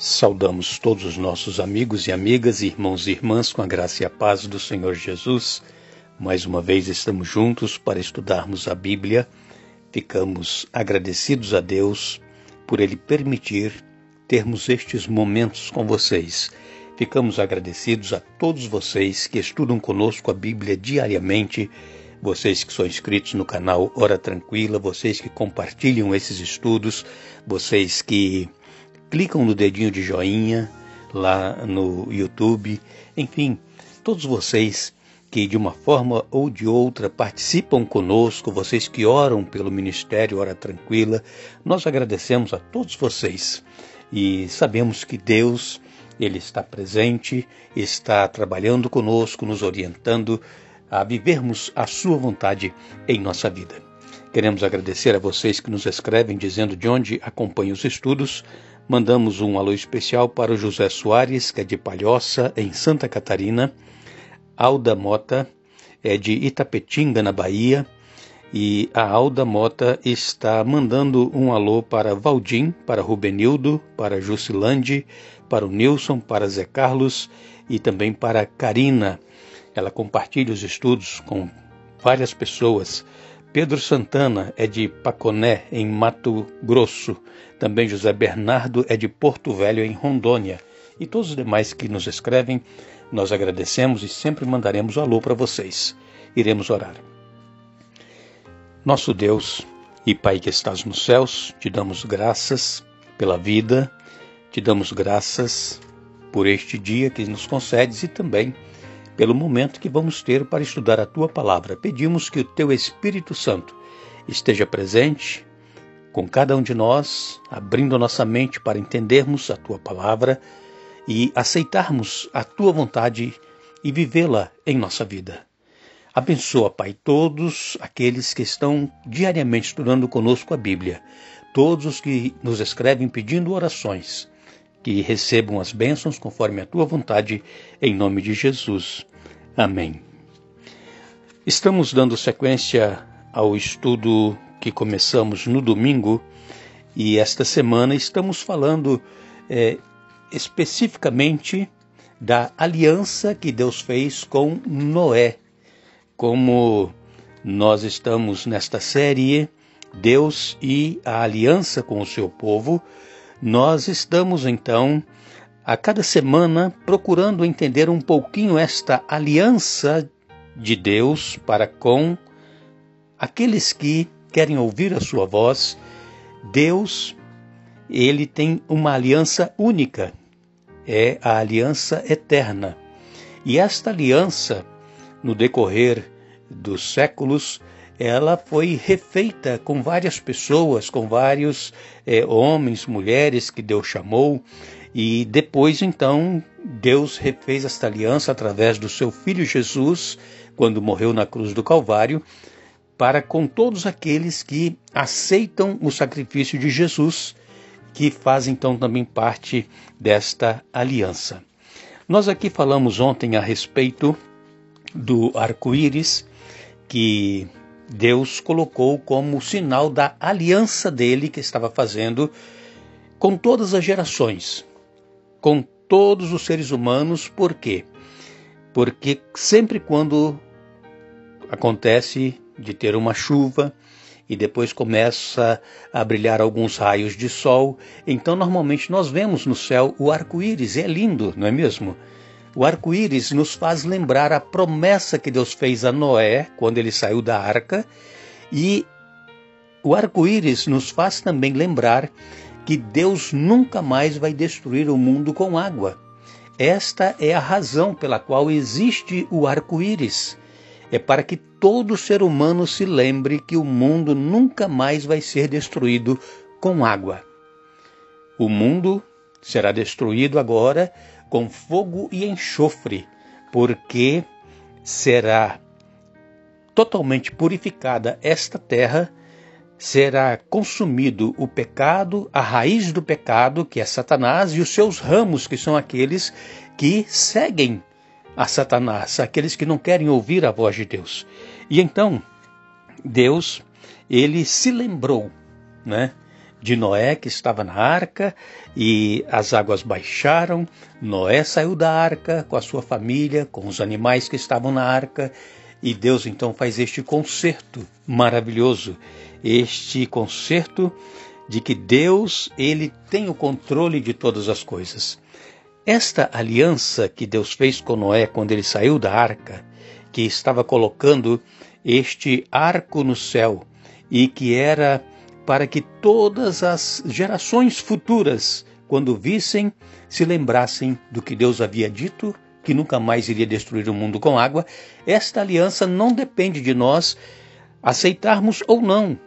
Saudamos todos os nossos amigos e amigas, irmãos e irmãs, com a graça e a paz do Senhor Jesus. Mais uma vez estamos juntos para estudarmos a Bíblia. Ficamos agradecidos a Deus por Ele permitir termos estes momentos com vocês. Ficamos agradecidos a todos vocês que estudam conosco a Bíblia diariamente, vocês que são inscritos no canal Hora Tranquila, vocês que compartilham esses estudos, vocês que clicam no dedinho de joinha lá no YouTube, enfim, todos vocês que de uma forma ou de outra participam conosco, vocês que oram pelo Ministério Hora Tranquila, nós agradecemos a todos vocês e sabemos que Deus, Ele está presente, está trabalhando conosco, nos orientando a vivermos a sua vontade em nossa vida. Queremos agradecer a vocês que nos escrevem dizendo de onde acompanham os estudos. Mandamos um alô especial para o José Soares, que é de Palhoça, em Santa Catarina. Alda Mota é de Itapetinga, na Bahia. E a Alda Mota está mandando um alô para Valdim, para Rubenildo, para Jusilande, para o Nilson, para Zé Carlos e também para Karina. Ela compartilha os estudos com várias pessoas. Pedro Santana é de Paconé, em Mato Grosso. Também José Bernardo é de Porto Velho, em Rondônia. E todos os demais que nos escrevem, nós agradecemos e sempre mandaremos um alô para vocês. Iremos orar. Nosso Deus e Pai que estás nos céus, te damos graças pela vida, te damos graças por este dia que nos concedes e também pelo momento que vamos ter para estudar a Tua Palavra. Pedimos que o Teu Espírito Santo esteja presente com cada um de nós, abrindo a nossa mente para entendermos a Tua Palavra e aceitarmos a Tua vontade e vivê-la em nossa vida. Abençoa, Pai, todos aqueles que estão diariamente estudando conosco a Bíblia, todos os que nos escrevem pedindo orações, que recebam as bênçãos conforme a Tua vontade, em nome de Jesus. Amém. Estamos dando sequência ao estudo que começamos no domingo e esta semana estamos falando especificamente da aliança que Deus fez com Noé. Como nós estamos nesta série, Deus e a aliança com o seu povo, nós estamos então a cada semana procurando entender um pouquinho esta aliança de Deus para com aqueles que querem ouvir a sua voz. Deus, Ele tem uma aliança única, é a aliança eterna. E esta aliança, no decorrer dos séculos, ela foi refeita com várias pessoas, com vários homens, mulheres que Deus chamou. E depois, então, Deus refez esta aliança através do seu Filho Jesus, quando morreu na cruz do Calvário, para com todos aqueles que aceitam o sacrifício de Jesus, que fazem então também parte desta aliança. Nós aqui falamos ontem a respeito do arco-íris, que Deus colocou como sinal da aliança dele que estava fazendo com todas as gerações, com todos os seres humanos. Por quê? Porque sempre quando acontece de ter uma chuva e depois começa a brilhar alguns raios de sol, então normalmente nós vemos no céu o arco-íris. É lindo, não é mesmo? O arco-íris nos faz lembrar a promessa que Deus fez a Noé quando ele saiu da arca, e o arco-íris nos faz também lembrar que Deus nunca mais vai destruir o mundo com água. Esta é a razão pela qual existe o arco-íris. É para que todo ser humano se lembre que o mundo nunca mais vai ser destruído com água. O mundo será destruído agora com fogo e enxofre, porque será totalmente purificada esta terra, será consumido o pecado, a raiz do pecado, que é Satanás, e os seus ramos, que são aqueles que seguem a Satanás, aqueles que não querem ouvir a voz de Deus. E então, Deus, ele se lembrou, né, de Noé, que estava na arca, e as águas baixaram. Noé saiu da arca com a sua família, com os animais que estavam na arca, e Deus então faz este concerto maravilhoso, este concerto de que Deus, ele tem o controle de todas as coisas. Esta aliança que Deus fez com Noé quando ele saiu da arca, que estava colocando este arco no céu, e que era para que todas as gerações futuras, quando vissem, se lembrassem do que Deus havia dito, que nunca mais iria destruir o mundo com água. Esta aliança não depende de nós aceitarmos ou não.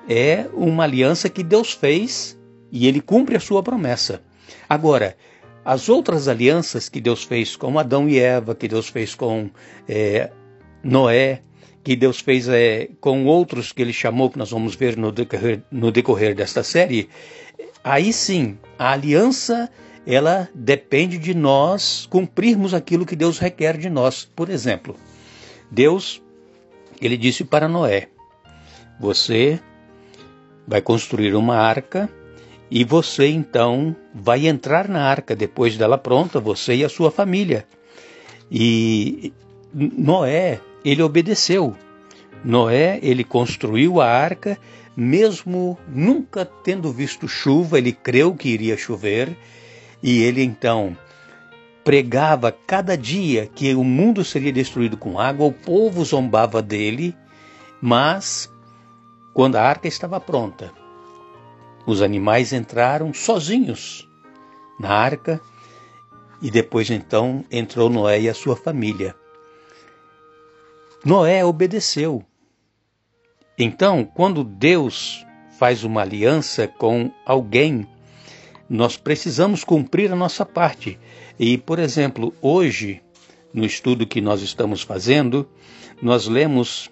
É uma aliança que Deus fez e ele cumpre a sua promessa. Agora, as outras alianças que Deus fez com Adão e Eva, que Deus fez com Noé, que Deus fez com outros que ele chamou, que nós vamos ver no decorrer desta série, aí sim, a aliança, ela depende de nós cumprirmos aquilo que Deus requer de nós. Por exemplo, Deus, ele disse para Noé: você vai construir uma arca e você então vai entrar na arca depois dela pronta, você e a sua família. E Noé, ele obedeceu. Noé, ele construiu a arca, mesmo nunca tendo visto chuva, ele creu que iria chover, e ele então pregava cada dia que o mundo seria destruído com água. O povo zombava dele, mas quando a arca estava pronta, os animais entraram sozinhos na arca, e depois então entrou Noé e a sua família. Noé obedeceu. Então, quando Deus faz uma aliança com alguém, nós precisamos cumprir a nossa parte. E, por exemplo, hoje, no estudo que nós estamos fazendo, nós lemos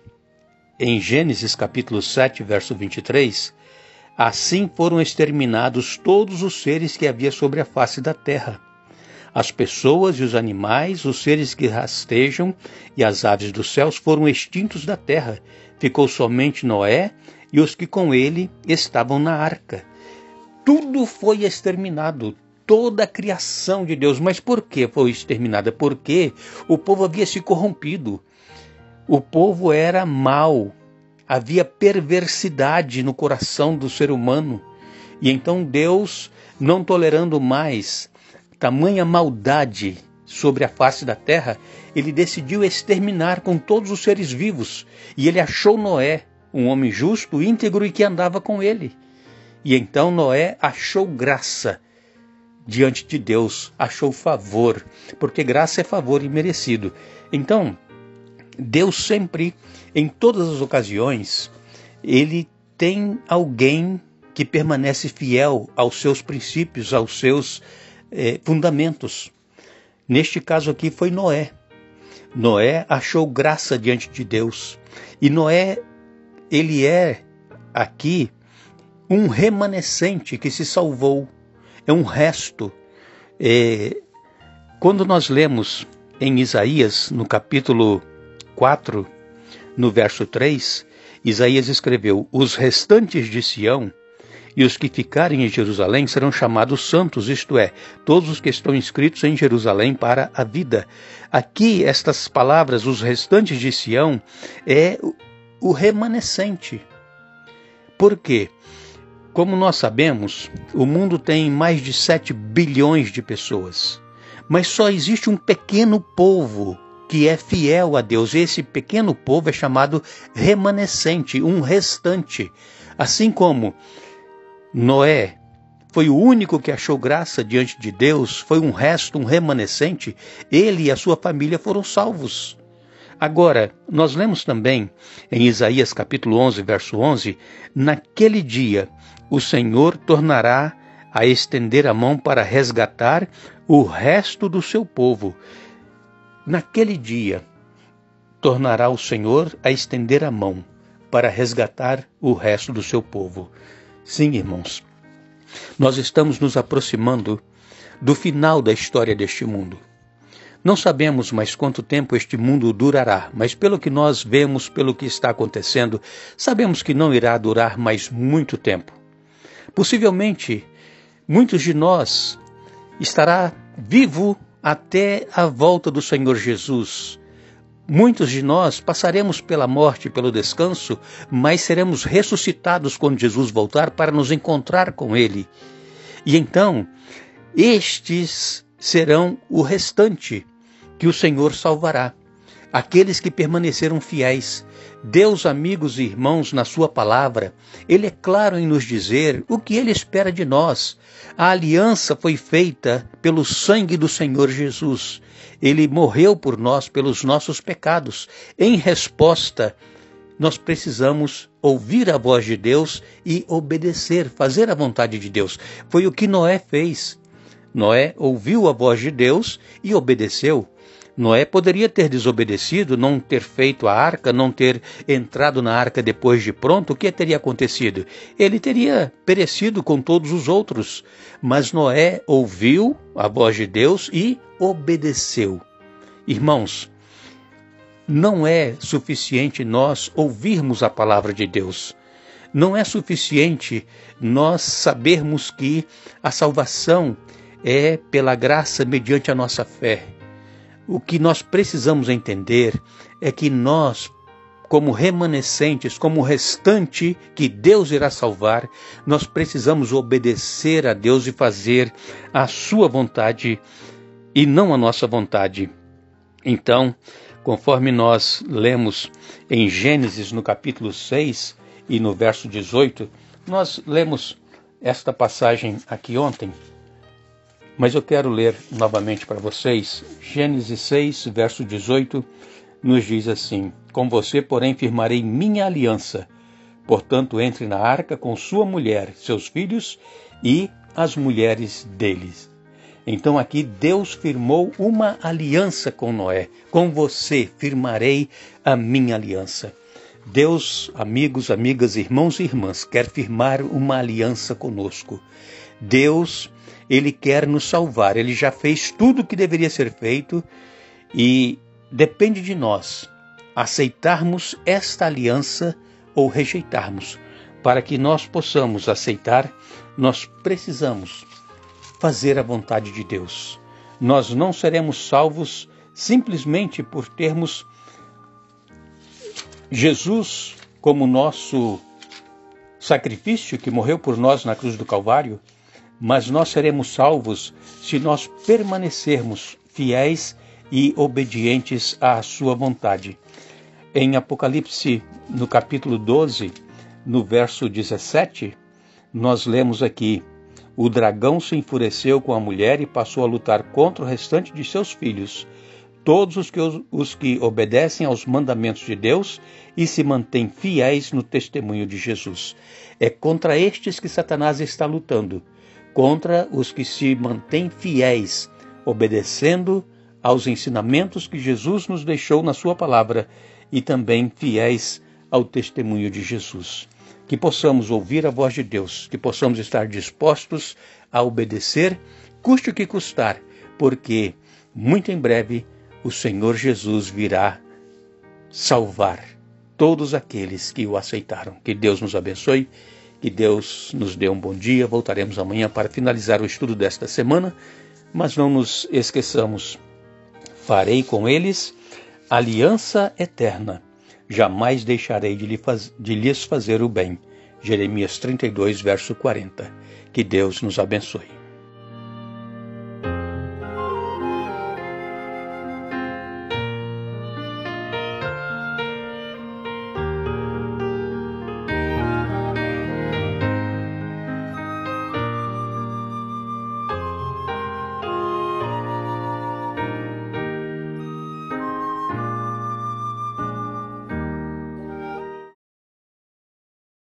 em Gênesis capítulo 7, verso 23, assim foram exterminados todos os seres que havia sobre a face da terra. As pessoas e os animais, os seres que rastejam e as aves dos céus foram extintos da terra. Ficou somente Noé e os que com ele estavam na arca. Tudo foi exterminado, toda a criação de Deus. Mas por que foi exterminada? Porque o povo havia se corrompido. O povo era mau. Havia perversidade no coração do ser humano. E então Deus, não tolerando mais tamanha maldade sobre a face da terra, ele decidiu exterminar com todos os seres vivos. E ele achou Noé, um homem justo, íntegro e que andava com ele. E então Noé achou graça diante de Deus, achou favor, porque graça é favor imerecido. Então, Deus sempre, em todas as ocasiões, ele tem alguém que permanece fiel aos seus princípios, aos seus fundamentos. Neste caso aqui foi Noé. Noé achou graça diante de Deus. E Noé, ele é aqui um remanescente que se salvou. É um resto. Quando nós lemos em Isaías, no capítulo 4, no verso 3, Isaías escreveu: os restantes de Sião e os que ficarem em Jerusalém serão chamados santos, isto é, todos os que estão inscritos em Jerusalém para a vida. Aqui, estas palavras, os restantes de Sião, é o remanescente. Por quê? Como nós sabemos, o mundo tem mais de 7 bilhões de pessoas, mas só existe um pequeno povo que é fiel a Deus. Esse pequeno povo é chamado remanescente, um restante. Assim como Noé foi o único que achou graça diante de Deus, foi um resto, um remanescente, ele e a sua família foram salvos. Agora, nós lemos também em Isaías capítulo 11, verso 11, naquele dia o Senhor tornará a estender a mão para resgatar o resto do seu povo. Naquele dia tornará o Senhor a estender a mão para resgatar o resto do seu povo. Sim, irmãos, nós estamos nos aproximando do final da história deste mundo. Não sabemos mais quanto tempo este mundo durará, mas pelo que nós vemos, pelo que está acontecendo, sabemos que não irá durar mais muito tempo. Possivelmente, muitos de nós estará vivo até a volta do Senhor Jesus. Muitos de nós passaremos pela morte e pelo descanso, mas seremos ressuscitados quando Jesus voltar para nos encontrar com Ele. E então, estes serão o restante que o Senhor salvará. Aqueles que permaneceram fiéis. Deus, amigos e irmãos, na sua palavra, Ele é claro em nos dizer o que Ele espera de nós. A aliança foi feita pelo sangue do Senhor Jesus. Ele morreu por nós, pelos nossos pecados. Em resposta, nós precisamos ouvir a voz de Deus e obedecer, fazer a vontade de Deus. Foi o que Noé fez. Noé ouviu a voz de Deus e obedeceu. Noé poderia ter desobedecido, não ter feito a arca, não ter entrado na arca depois de pronto. O que teria acontecido? Ele teria perecido com todos os outros. Mas Noé ouviu a voz de Deus e obedeceu. Irmãos, não é suficiente nós ouvirmos a palavra de Deus. Não é suficiente nós sabermos que a salvação é pela graça mediante a nossa fé. O que nós precisamos entender é que nós, como remanescentes, como restante que Deus irá salvar, nós precisamos obedecer a Deus e fazer a sua vontade e não a nossa vontade. Então, conforme nós lemos em Gênesis no capítulo 6 e no verso 18, nós lemos esta passagem aqui ontem, mas eu quero ler novamente para vocês. Gênesis 6, verso 18, nos diz assim: com você, porém, firmarei minha aliança. Portanto, entre na arca com sua mulher, seus filhos e as mulheres deles. Então aqui Deus firmou uma aliança com Noé. Com você firmarei a minha aliança. Deus, amigos, amigas, irmãos e irmãs, quer firmar uma aliança conosco. Deus, Ele quer nos salvar. Ele já fez tudo o que deveria ser feito e depende de nós aceitarmos esta aliança ou rejeitarmos. Para que nós possamos aceitar, nós precisamos fazer a vontade de Deus. Nós não seremos salvos simplesmente por termos Jesus como nosso sacrifício que morreu por nós na cruz do Calvário, mas nós seremos salvos se nós permanecermos fiéis e obedientes à sua vontade. Em Apocalipse, no capítulo 12, no verso 17, nós lemos aqui: o dragão se enfureceu com a mulher e passou a lutar contra o restante de seus filhos, todos os que obedecem aos mandamentos de Deus e se mantêm fiéis no testemunho de Jesus. É contra estes que Satanás está lutando, contra os que se mantêm fiéis, obedecendo aos ensinamentos que Jesus nos deixou na sua palavra e também fiéis ao testemunho de Jesus. Que possamos ouvir a voz de Deus, que possamos estar dispostos a obedecer, custe o que custar, porque muito em breve o Senhor Jesus virá salvar todos aqueles que o aceitaram. Que Deus nos abençoe, que Deus nos dê um bom dia. Voltaremos amanhã para finalizar o estudo desta semana, mas não nos esqueçamos: farei com eles aliança eterna, jamais deixarei de lhes fazer o bem. Jeremias 32, verso 40. Que Deus nos abençoe.